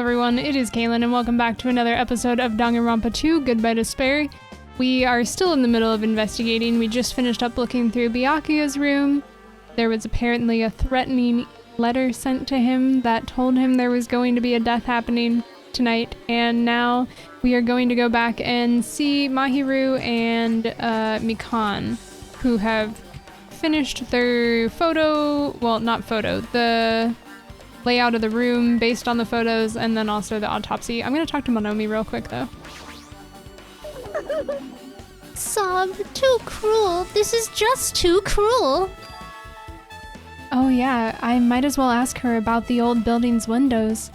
everyone, it is Kaahlan and welcome back to another episode of Danganronpa 2, Goodbye Despair. We are still in the middle of investigating. We just finished up looking through Byakuya's room. There was apparently a threatening letter sent to him that told him there was going to be a death happening tonight, and now we are going to go back and see Mahiru and Mikan, who have finished their the layout of the room based on the photos, and then also the autopsy. I'm gonna talk to Monomi real quick though. Sob, too cruel. This is just too cruel. Oh yeah, I might as well ask her about the old building's windows.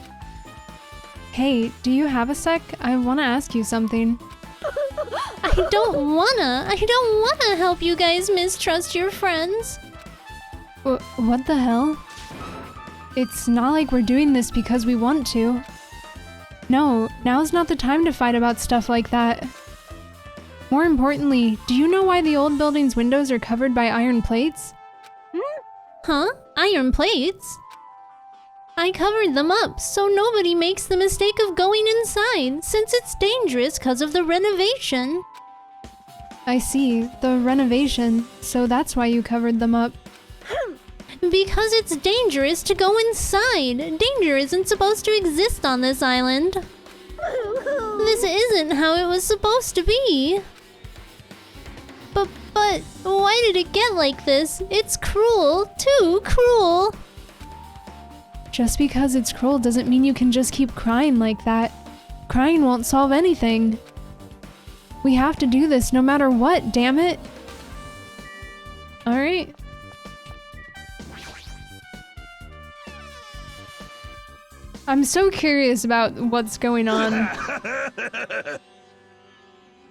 Hey, do you have a sec? I wanna ask you something. I don't wanna help you guys mistrust your friends. What the hell? It's not like we're doing this because we want to. No, now's not the time to fight about stuff like that. More importantly, do you know why the old building's windows are covered by iron plates? Huh? Iron plates? I covered them up so nobody makes the mistake of going inside, since it's dangerous because of the renovation. I see, the renovation, so that's why you covered them up. Because it's dangerous to go inside. Danger isn't supposed to exist on this island. This isn't how it was supposed to be. But why did it get like this? It's cruel, too cruel. Just because it's cruel doesn't mean you can just keep crying like that. Crying won't solve anything. We have to do this no matter what, damn it. Alright. I'm so curious about what's going on.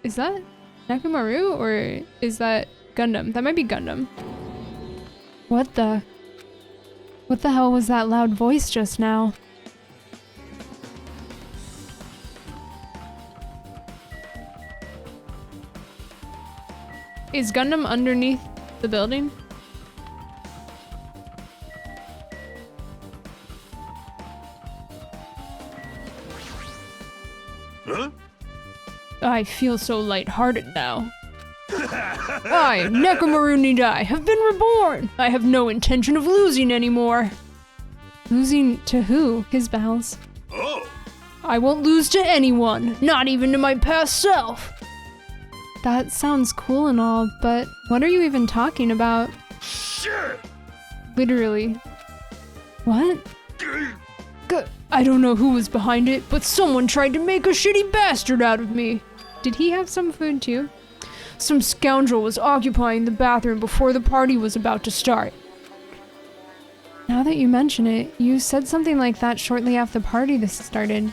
Is that Nekomaru or is that Gundam? That might be Gundam. What the hell was that loud voice just now? Is Gundam underneath the building? Huh? I feel so lighthearted now. I, Nekomaru Nidai, have been reborn! I have no intention of losing anymore. Losing to who? His bells. Oh! I won't lose to anyone, not even to my past self. That sounds cool and all, but what are you even talking about? Shit! Literally. What? I don't know who was behind it, but someone tried to make a shitty bastard out of me. Did he have some food too? Some scoundrel was occupying the bathroom before the party was about to start. Now that you mention it, you said something like that shortly after the party this started.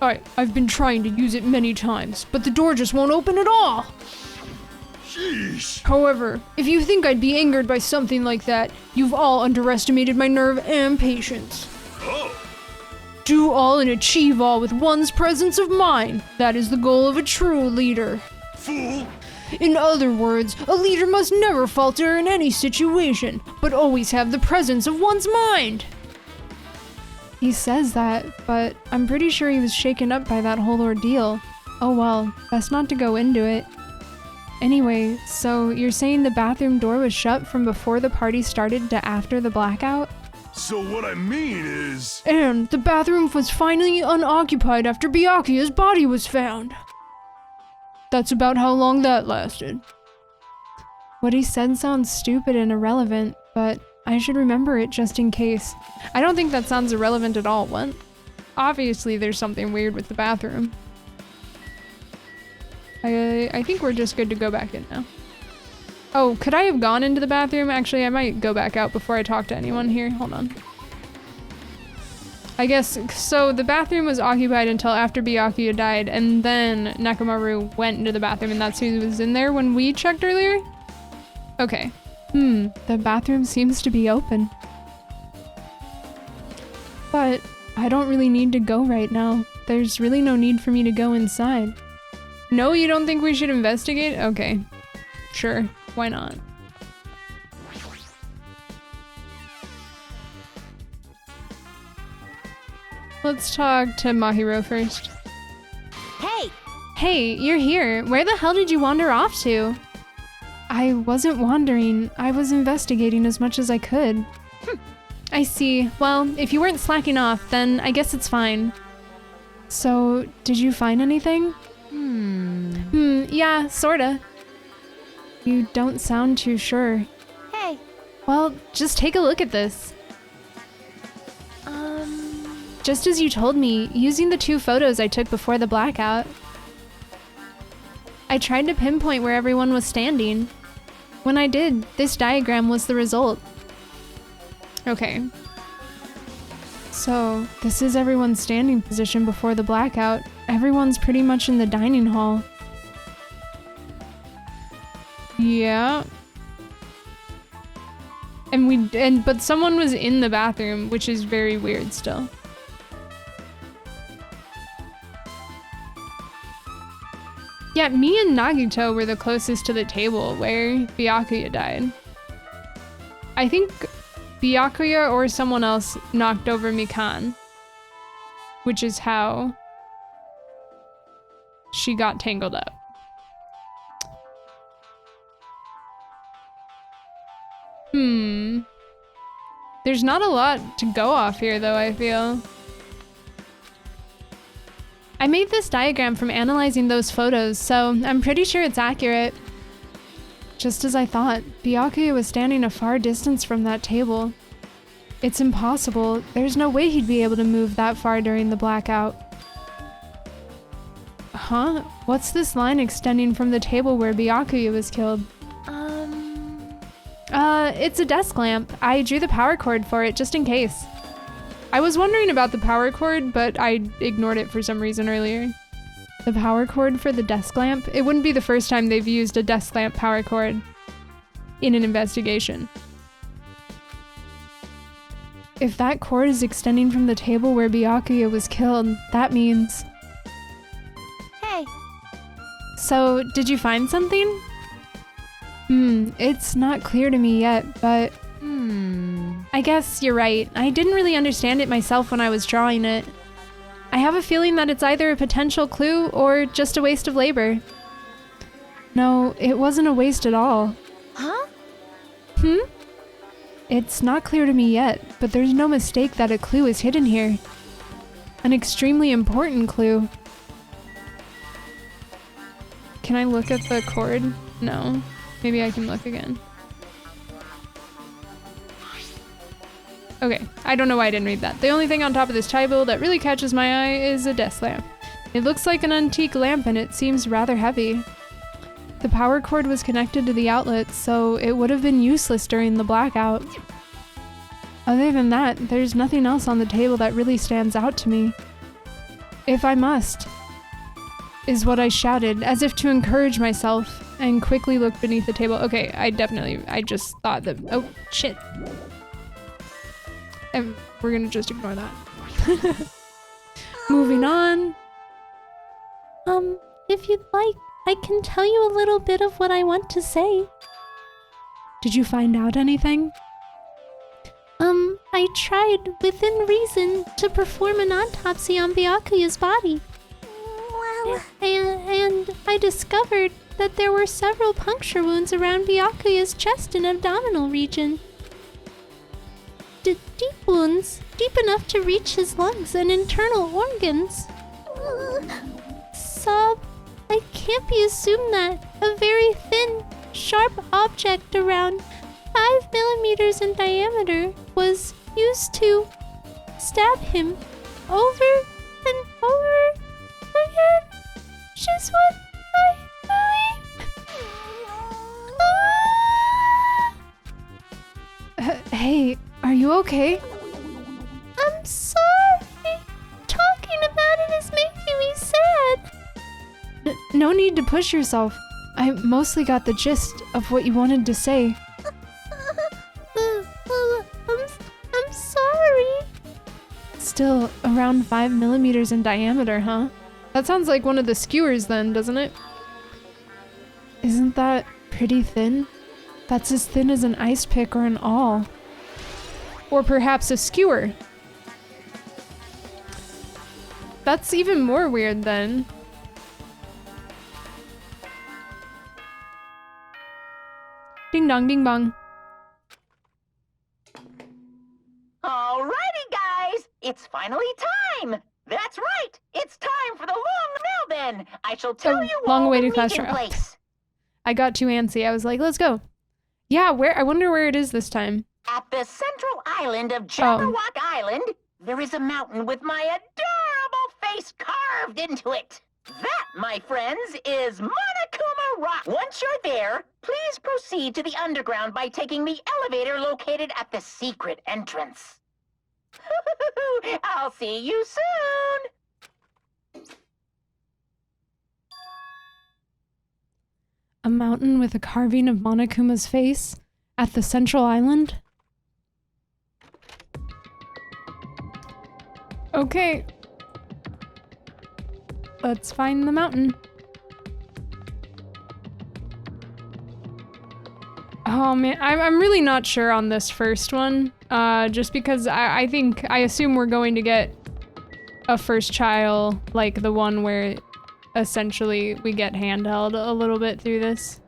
I've been trying to use it many times, but the door just won't open at all. Sheesh! However, if you think I'd be angered by something like that, you've all underestimated my nerve and patience. Oh! Do all and achieve all with one's presence of mind. That is the goal of a true leader. Fool! In other words, a leader must never falter in any situation, but always have the presence of one's mind. He says that, but I'm pretty sure he was shaken up by that whole ordeal. Oh well, best not to go into it. Anyway, so you're saying the bathroom door was shut from before the party started to after the blackout? So what I mean is... And the bathroom was finally unoccupied after Byakuya's body was found. That's about how long that lasted. What he said sounds stupid and irrelevant, but I should remember it just in case. I don't think that sounds irrelevant at all. What? Obviously there's something weird with the bathroom. I think we're just good to go back in now. Oh, could I have gone into the bathroom? Actually, I might go back out before I talk to anyone here. Hold on. I guess, so the bathroom was occupied until after Byakuya died, and then Nekomaru went into the bathroom, and that's who was in there when we checked earlier? Okay. The bathroom seems to be open. But I don't really need to go right now. There's really no need for me to go inside. No, you don't think we should investigate? Okay. Sure, why not? Let's talk to Mahiro first. Hey! Hey, you're here. Where the hell did you wander off to? I wasn't wandering. I was investigating as much as I could. I see. Well, if you weren't slacking off, then I guess it's fine. So, did you find anything? Yeah, sorta. You don't sound too sure. Hey! Well, just take a look at this. Just as you told me, using the 2 photos I took before the blackout. I tried to pinpoint where everyone was standing. When I did, this diagram was the result. Okay. So, this is everyone's standing position before the blackout. Everyone's pretty much in the dining hall. Yeah. But someone was in the bathroom, which is very weird still. Yeah, me and Nagito were the closest to the table where Byakuya died. I think Byakuya or someone else knocked over Mikan, which is how she got tangled up. There's not a lot to go off here though, I feel. I made this diagram from analyzing those photos, so I'm pretty sure it's accurate. Just as I thought, Byakuya was standing a far distance from that table. It's impossible. There's no way he'd be able to move that far during the blackout. Huh? What's this line extending from the table where Byakuya was killed? It's a desk lamp. I drew the power cord for it just in case. I was wondering about the power cord, but I ignored it for some reason earlier. The power cord for the desk lamp? It wouldn't be the first time they've used a desk lamp power cord in an investigation. If that cord is extending from the table where Byakuya was killed, that means... Hey! So, did you find something? It's not clear to me yet, but... I guess you're right. I didn't really understand it myself when I was drawing it. I have a feeling that it's either a potential clue or just a waste of labor. No, it wasn't a waste at all. Huh? It's not clear to me yet, but there's no mistake that a clue is hidden here. An extremely important clue. Can I look at the cord? No. Maybe I can look again. Okay, I don't know why I didn't read that. The only thing on top of this table that really catches my eye is a desk lamp. It looks like an antique lamp and it seems rather heavy. The power cord was connected to the outlet, so it would have been useless during the blackout. Other than that, there's nothing else on the table that really stands out to me. If I must, is what I shouted, as if to encourage myself, and quickly looked beneath the table. Okay, I just thought that, oh, shit. And we're gonna just ignore that. Moving on. If you'd like, I can tell you a little bit of what I want to say. Did you find out anything? I tried, within reason, to perform an autopsy on Byakuya's body. Well... And I discovered that there were several puncture wounds around Byakuya's chest and abdominal region. Deep wounds, deep enough to reach his lungs and internal organs. So, it can't be assumed that a very thin, sharp object around 5 millimeters in diameter was used to stab him over and over again. Just what I believe. Hey, are you okay? I'm sorry. Talking about it is making me sad. No need to push yourself. I mostly got the gist of what you wanted to say. I'm sorry. Still around 5 millimeters in diameter, huh? That sounds like one of the skewers then, doesn't it? Isn't that pretty thin? That's as thin as an ice pick or an awl. Or perhaps a skewer. That's even more weird then. Ding dong, ding bong. Alrighty, guys! It's finally time! That's right! It's time for the long now then! I shall tell you all long-awaited the class meeting trial. place. I got too antsy. I was like, let's go. Yeah, where? I wonder where it is this time. At the central island of Jabberwock Island, there is a mountain with my adorable face carved into it. That, my friends, is Monokuma Rock. Once you're there, please proceed to the underground by taking the elevator located at the secret entrance. I'll see you soon! A mountain with a carving of Monokuma's face at the central island? Okay. Let's find the mountain. Oh man, I'm really not sure on this first one. Just because I assume we're going to get a first child, like the one where essentially we get handheld a little bit through this.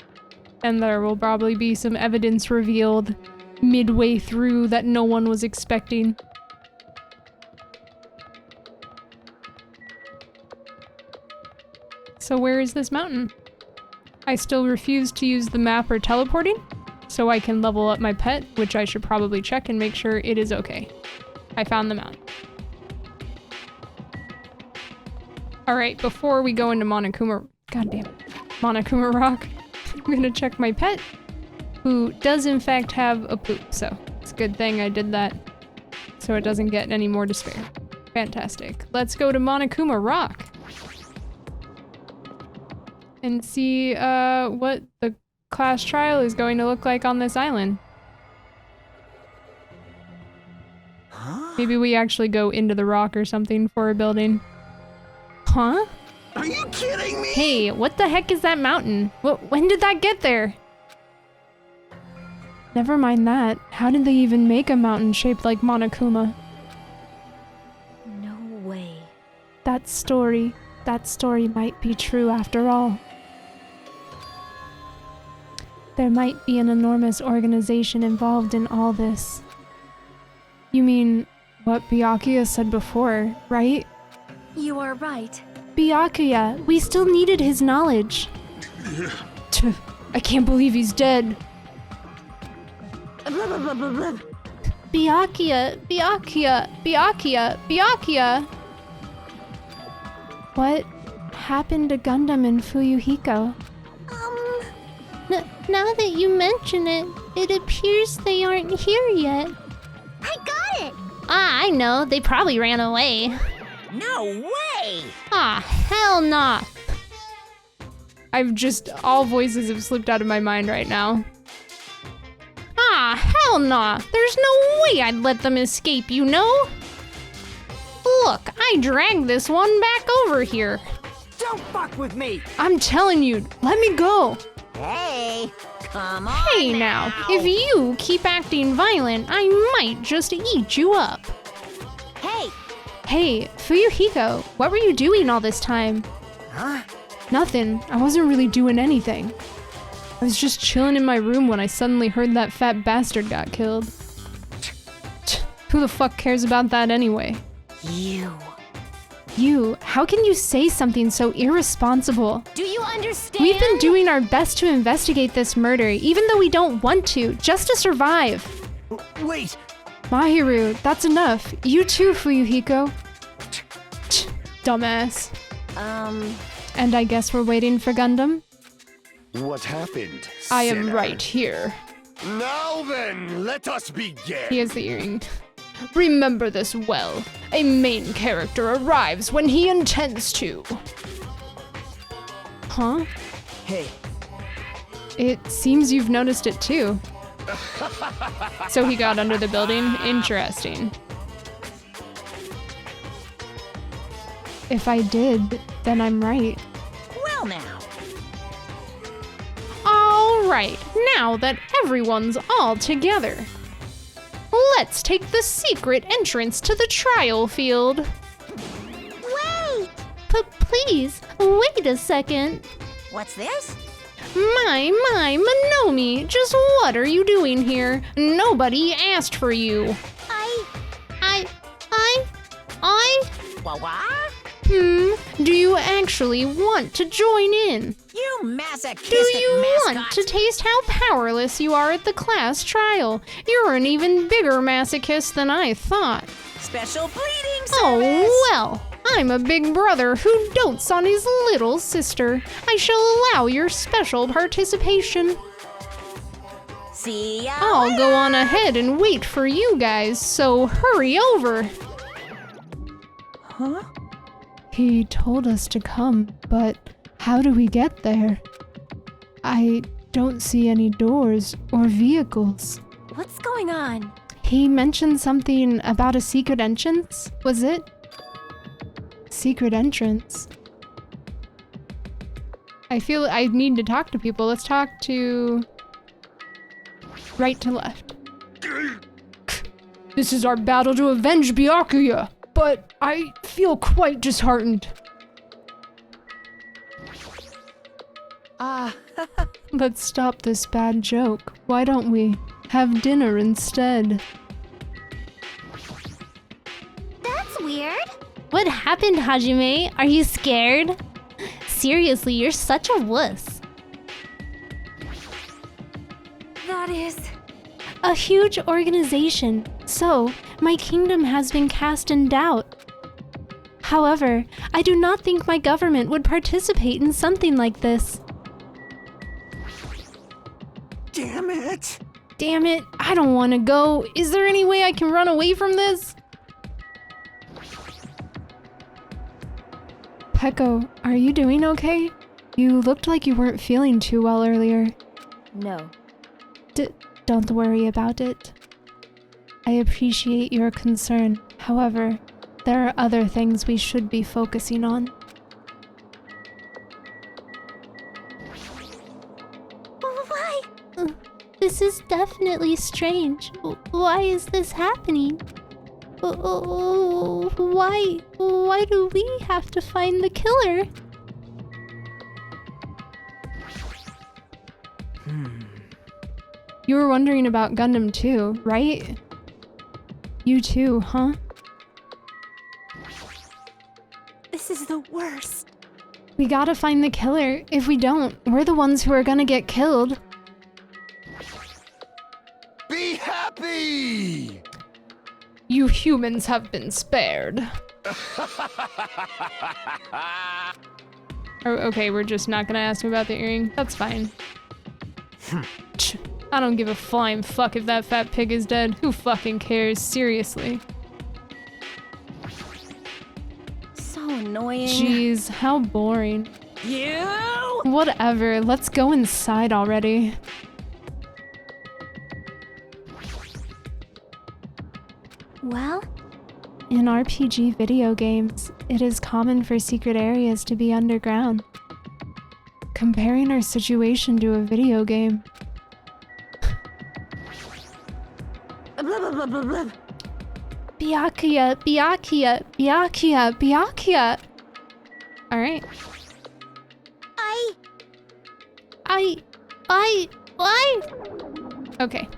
And there will probably be some evidence revealed midway through that no one was expecting. So where is this mountain? I still refuse to use the map or teleporting, so I can level up my pet, which I should probably check and make sure it is okay. I found the mountain. Alright, before we go into Monokuma Rock, I'm gonna check my pet, who does in fact have a poop, so it's a good thing I did that, so it doesn't get any more despair. Fantastic. Let's go to Monokuma Rock and see what the class trial is going to look like on this island. Maybe we actually go into the rock or something for a building. Huh? Are you kidding me? Hey, what the heck is that mountain? When did that get there? Never mind that. How did they even make a mountain shaped like Monokuma? No way. That story might be true after all. There might be an enormous organization involved in all this. You mean what Byakuya said before, right? You are right. Byakuya, we still needed his knowledge. I can't believe he's dead. Byakuya. What happened to Gundam and Fuyuhiko? Now that you mention it, it appears they aren't here yet. I got it! I know. They probably ran away. No way! Hell nah. All voices have slipped out of my mind right now. Hell nah. There's no way I'd let them escape, you know? Look, I dragged this one back over here. Don't fuck with me! I'm telling you, let me go. Hey, come on Hey now, if you keep acting violent, I might just eat you up. Hey! Hey, Fuyuhiko, what were you doing all this time? Huh? Nothing. I wasn't really doing anything. I was just chilling in my room when I suddenly heard that fat bastard got killed. Who the fuck cares about that anyway? You, how can you say something so irresponsible? Do you understand? We've been doing our best to investigate this murder, even though we don't want to, just to survive. Wait! Mahiru, that's enough. You too, Fuyuhiko. Dumbass. And I guess we're waiting for Gundam? What happened? I am sinner? right here. Now then, let us begin. He has the earring. Remember this well. A main character arrives when he intends to. Huh? Hey. It seems you've noticed it too. So he got under the building? Interesting. If I did, then I'm right. Well now. All right, now that everyone's all together, let's take the secret entrance to the trial field. Wait! Please, wait a second. What's this? My, Monomi, just what are you doing here? Nobody asked for you. Wah-wah? Do you actually want to join in? You masochistic Do you mascot. want to taste how powerless you are at the class trial? You're an even bigger masochist than I thought. Special bleeding service. Oh, well, I'm a big brother who dotes on his little sister. I shall allow your special participation. See ya I'll go on ahead and wait for you guys, so hurry over. Huh? He told us to come, but how do we get there? I don't see any doors or vehicles. What's going on? He mentioned something about a secret entrance, was it? Secret entrance. I feel I need to talk to people. Let's talk to... right to left. This is our battle to avenge Byakuya, but I feel quite disheartened. Let's stop this bad joke. Why don't we have dinner instead? That's weird. What happened, Hajime? Are you scared? Seriously, you're such a wuss. That is... a huge organization, so my kingdom has been cast in doubt. However, I do not think my government would participate in something like this. Damn it! Damn it, I don't want to go. Is there any way I can run away from this? Peko, are you doing okay? You looked like you weren't feeling too well earlier. No. Don't worry about it. I appreciate your concern. However, there are other things we should be focusing on. Why? This is definitely strange. Why is this happening? Why do we have to find the killer? You were wondering about Gundam too, right? You too, huh? This is the worst. We gotta find the killer. If we don't, we're the ones who are gonna get killed. Be happy! You humans have been spared. Oh, okay, we're just not gonna ask him about the earring. That's fine. I don't give a flying fuck if that fat pig is dead. Who fucking cares? Seriously. So annoying. Jeez, how boring. You? Whatever, let's go inside already. Well? In RPG video games, it is common for secret areas to be underground. Comparing our situation to a video game. Byakuya, Byakuya, Byakuya, Byakuya. Alright. Why? Okay.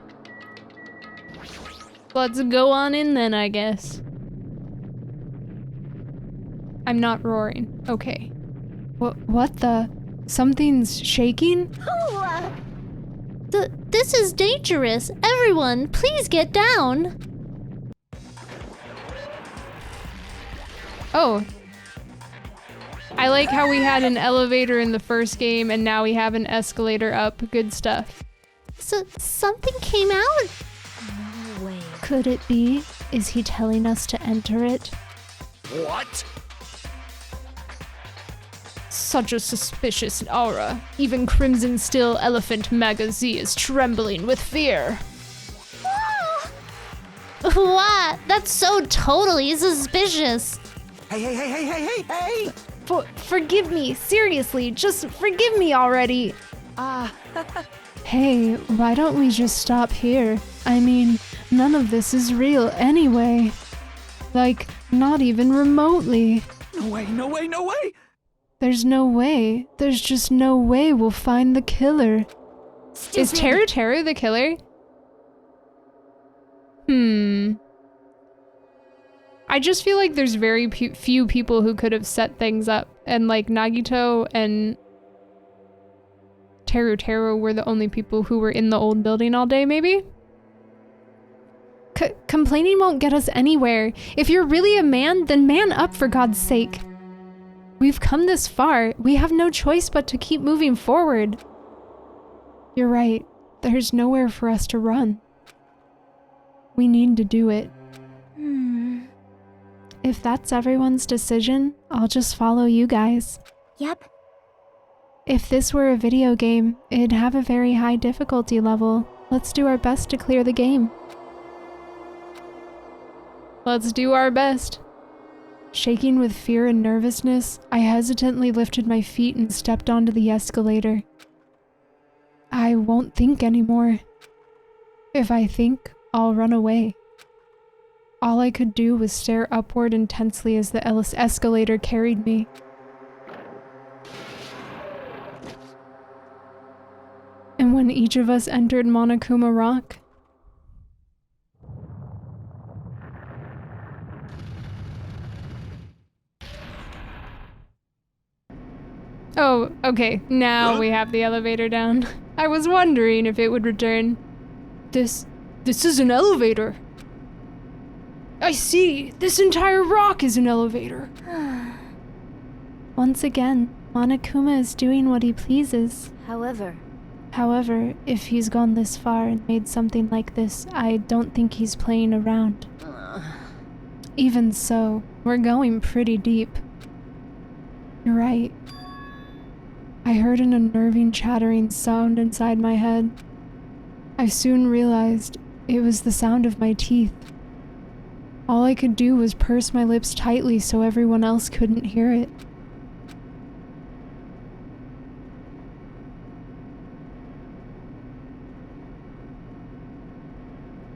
Let's go on in then, I guess. I'm not roaring. Okay. What the? Something's shaking? This is dangerous. Everyone, please get down. Oh. I like how we had an elevator in the first game and now we have an escalator up. Good stuff. So something came out? No way. Could it be? Is he telling us to enter it? What? Such a suspicious aura. Even Crimson Steel Elephant Magazine is trembling with fear. What? That's so totally suspicious. Hey! Forgive me, seriously, just forgive me already. Hey, why don't we just stop here? I mean, none of this is real anyway. Like, not even remotely. No way, no way, no way! There's no way. There's just no way we'll find the killer. Is Teru Teru the killer? I just feel like there's very few people who could have set things up, and like Nagito and Teru Teru were the only people who were in the old building all day, maybe? Complaining won't get us anywhere. If you're really a man, then man up, for God's sake. We've come this far. We have no choice but to keep moving forward. You're right. There's nowhere for us to run. We need to do it. If that's everyone's decision, I'll just follow you guys. Yep. If this were a video game, it'd have a very high difficulty level. Let's do our best to clear the game. Let's do our best. Shaking with fear and nervousness, I hesitantly lifted my feet and stepped onto the escalator. I won't think anymore. If I think, I'll run away. All I could do was stare upward intensely as the escalator carried me. And when each of us entered Monokuma Rock, oh, okay, now we have the elevator down. I was wondering if it would return. This is an elevator. I see, this entire rock is an elevator. Once again, Monokuma is doing what he pleases. However, if he's gone this far and made something like this, I don't think he's playing around. Even so, we're going pretty deep. You're right. I heard an unnerving chattering sound inside my head. I soon realized it was the sound of my teeth. All I could do was purse my lips tightly so everyone else couldn't hear it.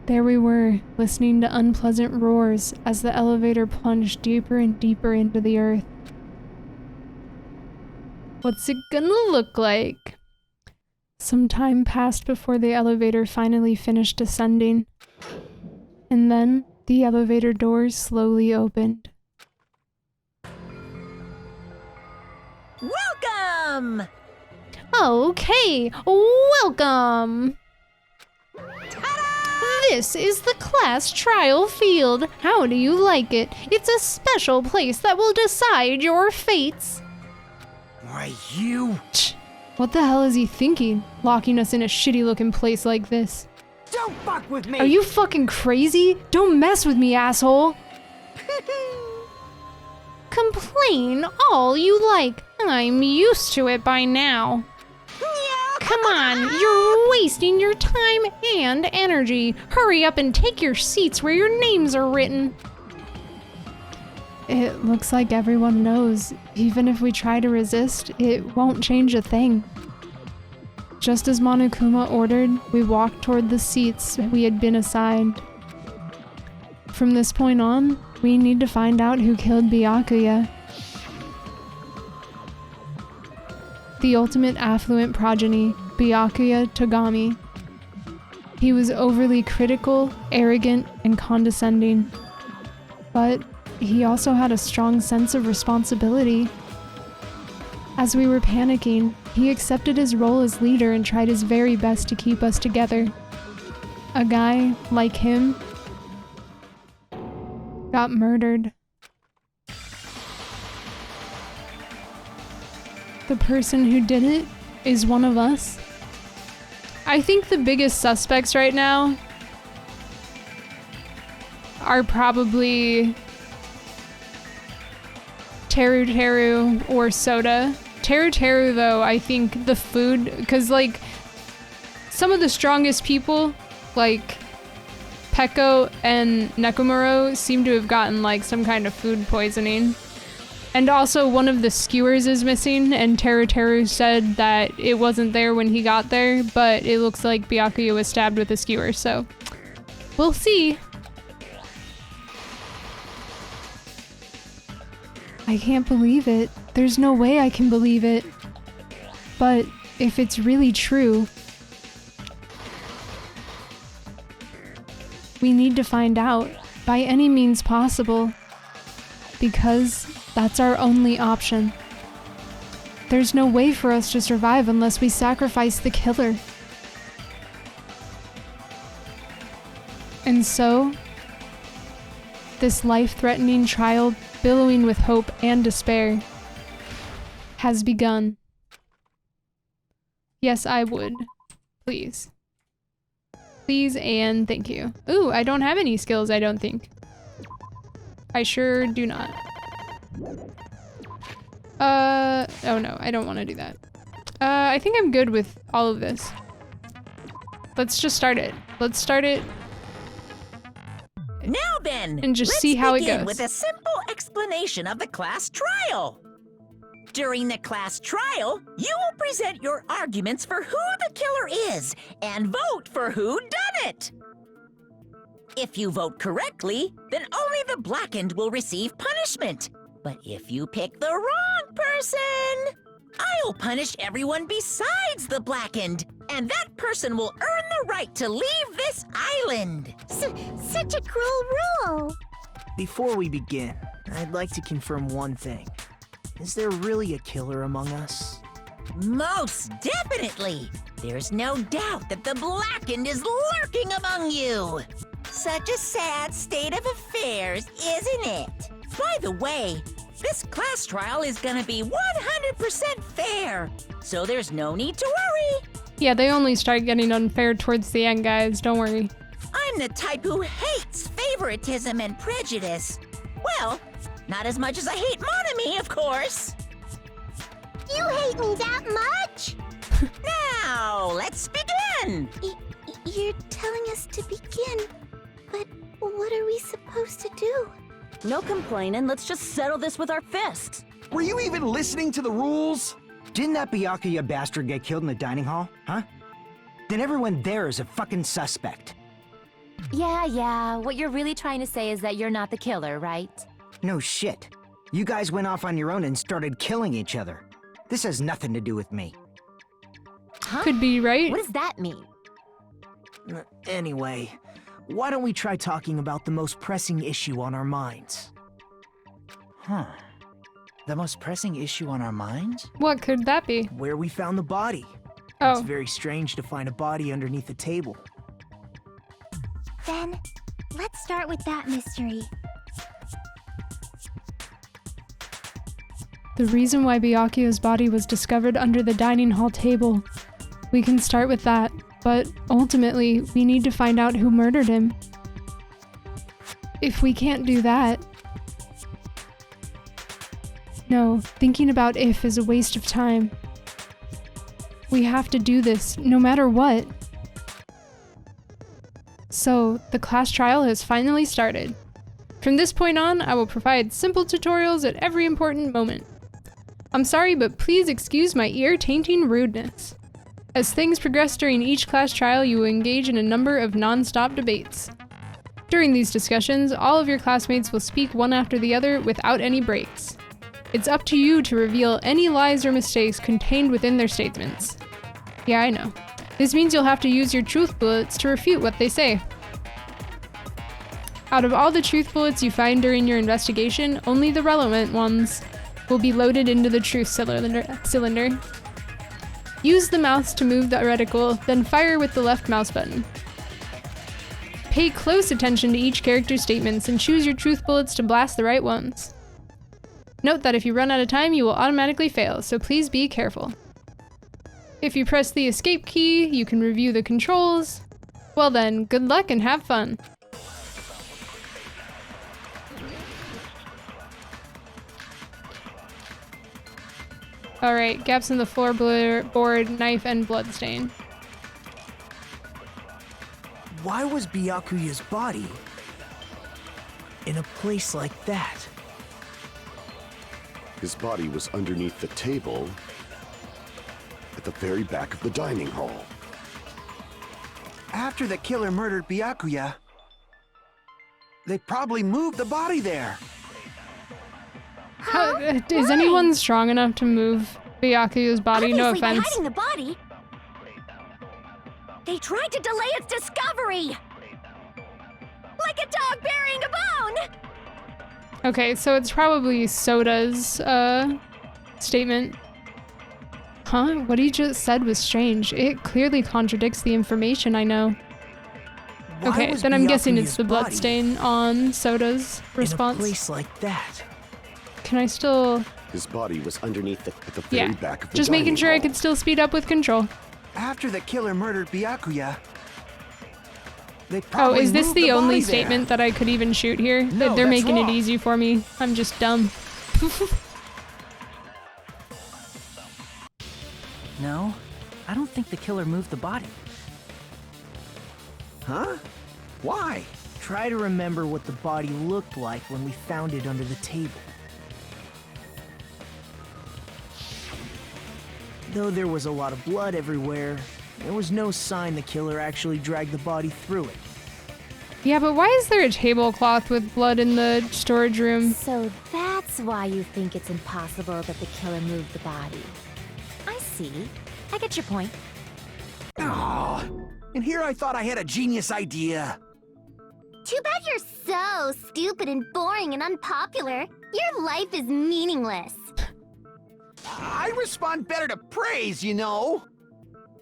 There we were, listening to unpleasant roars as the elevator plunged deeper and deeper into the earth. What's it gonna look like? Some time passed before the elevator finally finished descending. And then, the elevator doors slowly opened. Welcome! Okay, welcome! This is the class trial field. How do you like it? It's a special place that will decide your fates. Why, you... What the hell is he thinking, locking us in a shitty-looking place like this? Don't fuck with me! Are you fucking crazy? Don't mess with me, asshole! Complain all you like. I'm used to it by now. Come on, you're wasting your time and energy. Hurry up and take your seats where your names are written. It looks like everyone knows. Even if we try to resist, it won't change a thing. Just as Monokuma ordered, we walked toward the seats we had been assigned. From this point on, we need to find out who killed Byakuya. The ultimate affluent progeny, Byakuya Togami. He was overly critical, arrogant, and condescending. But he also had a strong sense of responsibility. As we were panicking, he accepted his role as leader and tried his very best to keep us together. A guy like him got murdered. The person who did it is one of us. I think the biggest suspects right now are probably Teru Teru or Soda. Teru Teru, though, I think the food, because like some of the strongest people, like Peko and Nekomuro, seem to have gotten like some kind of food poisoning. And also one of the skewers is missing, and Teru Teru said that it wasn't there when he got there, but it looks like Byakuya was stabbed with a skewer, so we'll see. I can't believe it. There's no way I can believe it. But if it's really true, we need to find out by any means possible, because that's our only option. There's no way for us to survive unless we sacrifice the killer. And so, this life-threatening trial, billowing with hope and despair, has begun. Yes, I would. Please. Please and thank you. Ooh, I don't have any skills, I don't think. I sure do not. Oh no, I don't want to do that. I think I'm good with all of this. Let's just start it. Let's start it. Now then, and just see how it goes. Let's begin with a simple explanation of the class trial. During the class trial, you will present your arguments for who the killer is and vote for who done it. If you vote correctly, then only the blackened will receive punishment. But if you pick the wrong person, I'll punish everyone besides the blackened, and that person will earn the right to leave this island. Such a cruel rule. Before we begin, I'd like to confirm one thing. Is there really a killer among us? Most definitely. There's no doubt that the blackened is lurking among you. Such a sad state of affairs, isn't it? By the way, this class trial is gonna be 100% fair, so there's no need to worry. Yeah, they only start getting unfair towards the end, guys. Don't worry. I'm the type who hates favoritism and prejudice. Well, not as much as I hate Monami, of course. You hate me that much? Now, let's begin. You're telling us to begin, but what are we supposed to do? No complaining, let's just settle this with our fists. Were you even listening to the rules? Didn't that Byakuya bastard get killed in the dining hall, huh? Then everyone there is a fucking suspect. Yeah, what you're really trying to say is that you're not the killer, right? No shit. You guys went off on your own and started killing each other. This has nothing to do with me. Huh? Could be right. What does that mean? Anyway, why don't we try talking about the most pressing issue on our minds? Huh. The most pressing issue on our minds? What could that be? Where we found the body. Oh. It's very strange to find a body underneath a table. Then, let's start with that mystery. The reason why Byakuya's body was discovered under the dining hall table. We can start with that, but ultimately, we need to find out who murdered him. If we can't do that... No, thinking about if is a waste of time. We have to do this, no matter what. So, the class trial has finally started. From this point on, I will provide simple tutorials at every important moment. I'm sorry, but please excuse my ear-tainting rudeness. As things progress during each class trial, you will engage in a number of non-stop debates. During these discussions, all of your classmates will speak one after the other without any breaks. It's up to you to reveal any lies or mistakes contained within their statements. Yeah, I know. This means you'll have to use your truth bullets to refute what they say. Out of all the truth bullets you find during your investigation, only the relevant ones will be loaded into the truth cylinder. Use the mouse to move the reticle, then fire with the left mouse button. Pay close attention to each character's statements and choose your truth bullets to blast the right ones. Note that if you run out of time, you will automatically fail, so please be careful. If you press the escape key, you can review the controls. Well then, good luck and have fun. Alright, gaps in the floorboard, knife, and bloodstain. Why was Byakuya's body in a place like that? His body was underneath the table at the very back of the dining hall. After the killer murdered Byakuya, they probably moved the body there. Is anyone strong enough to move Byakuya's body? No offense. By hiding the body, they tried to delay its discovery! Like a dog burying a bone! Okay, so it's probably Soda's, statement. Huh? What he just said was strange. It clearly contradicts the information I know. Okay, then I'm guessing it's the bloodstain on Soda's response. In a place like that. Can I still... His body was underneath at the very back of the just making dining sure hall. I could still speed up with control. After the killer murdered Byakuya, they Oh, probably is this moved the only body statement that I could even shoot here? No, They're that's making wrong. it easy for me. I'm just dumb. No, I don't think the killer moved the body. Huh? Why? Try to remember what the body looked like when we found it under the table. Though there was a lot of blood everywhere, there was no sign the killer actually dragged the body through it. Yeah, but why is there a tablecloth with blood in the storage room? So that's why you think it's impossible that the killer moved the body. I see. I get your point. Aw, and here I thought I had a genius idea. Too bad you're so stupid and boring and unpopular. Your life is meaningless. I respond better to praise, you know.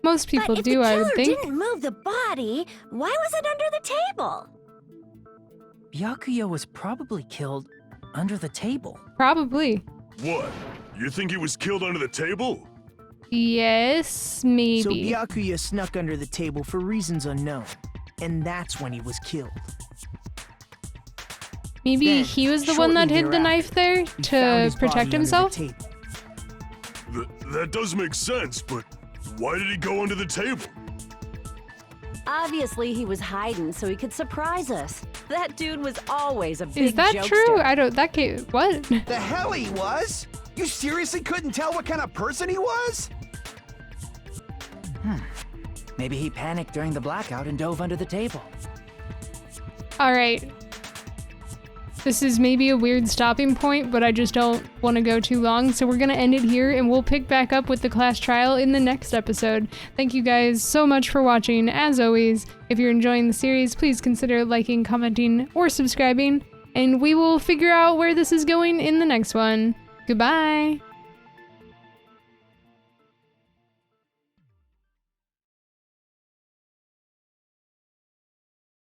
Most people do, I would think. If the killer didn't move the body, why was it under the table? Byakuya was probably killed under the table. Probably. What? You think he was killed under the table? Yes, maybe. So Byakuya snuck under the table for reasons unknown, and that's when he was killed. Maybe Then, he was the one that shortly hid the thereafter, knife there we found to his body protect under the himself? table. That does make sense, but why did he go under the table? Obviously, he was hiding so he could surprise us. That dude was always a big Is that jokester. true? I don't, that can't, what? The hell he was? You seriously couldn't tell what kind of person he was? Maybe he panicked during the blackout and dove under the table. Alright. This is maybe a weird stopping point, but I just don't want to go too long, so we're gonna end it here, and we'll pick back up with the class trial in the next episode. Thank you guys so much for watching. As always, if you're enjoying the series, please consider liking, commenting, or subscribing, and we will figure out where this is going in the next one. Goodbye!